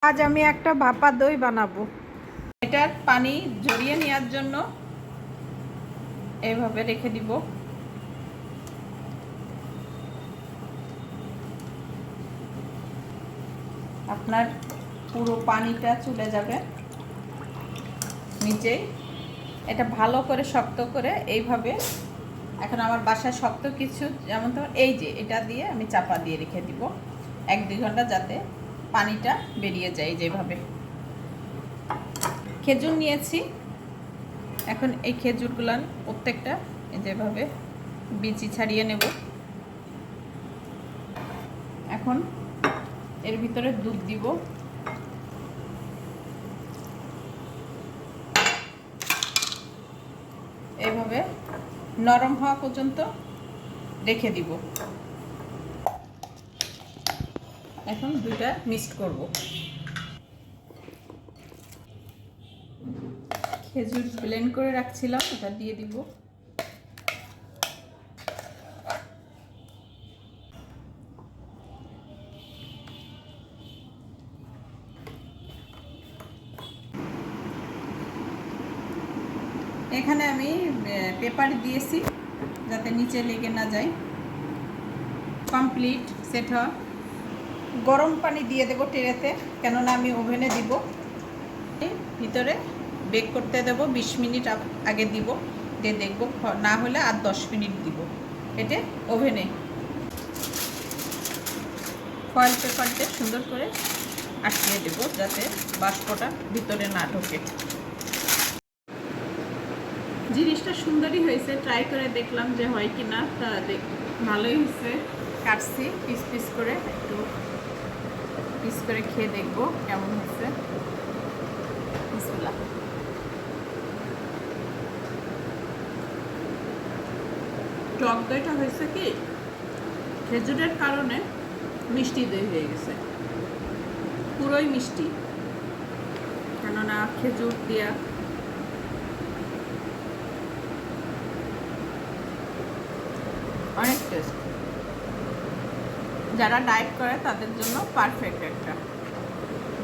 আজ আমি একটা ভাপা দই বানাবো। এটার পানি ঝরিয়ে নেওয়ার জন্য এইভাবে রেখে দিব। আপনার পুরো পানিটা চলে যাবে নিচেই। এটা ভালো করে শক্ত করে এইভাবে, এখন আমার বাসায় শক্ত কিছু, যেমন তো এই যে এটা দিয়ে আমি চাপা দিয়ে রেখে দিব 1-2 ঘন্টা, যাতে পানিটা বেরিয়ে যায়। যেভাবে খেজুর নিয়েছি, এখন এই খেজুরগুলান প্রত্যেকটা যেভাবে বিচি ছাড়িয়ে নেব। এখন এর ভিতরে দুধ দিব। এভাবে নরম হওয়া পর্যন্ত রেখে দিব। এখন দুইটা মিক্সড করব। খেজুর ব্লেন্ড করে রাখছিলাম, এটা দিয়ে দিব। এখানে আমি পেপার দিয়েছি যাতে নিচে লেগে না যায়। কমপ্লিট সেট হওয়া। গরম পানি দিয়ে দেবো ট্রেতে, কেননা আমি ওভেনে দিব। ভিতরে বেক করতে দেব 20 মিনিট আগে দিব, দিয়ে দেখব, না হলে আর 10 মিনিট দিব। এতে ওভেনে ফয়েল পেপার দিয়ে সুন্দর করে আটকিয়ে দেব, যাতে বাষ্পটা ভিতরে না ঢোকে। জিনিসটা সুন্দরই হয়েছে, ট্রাই করে দেখলাম যে হয় কি না। তা ভালোই হয়েছে। কাটছি পিস পিস করে, একটু পিস করে খেয়ে দেখবো কেমন হয়েছে। বিসমিল্লাহ। টক দইটা হয়েছে কি, খেজুরের কারণে মিষ্টি দই হয়ে গেছে, পুরোই মিষ্টি, কেননা খেজুর দিয়া। অনেক টেস্ট। যারা ডায়েট করে তাদের জন্য পারফেক্ট একটা।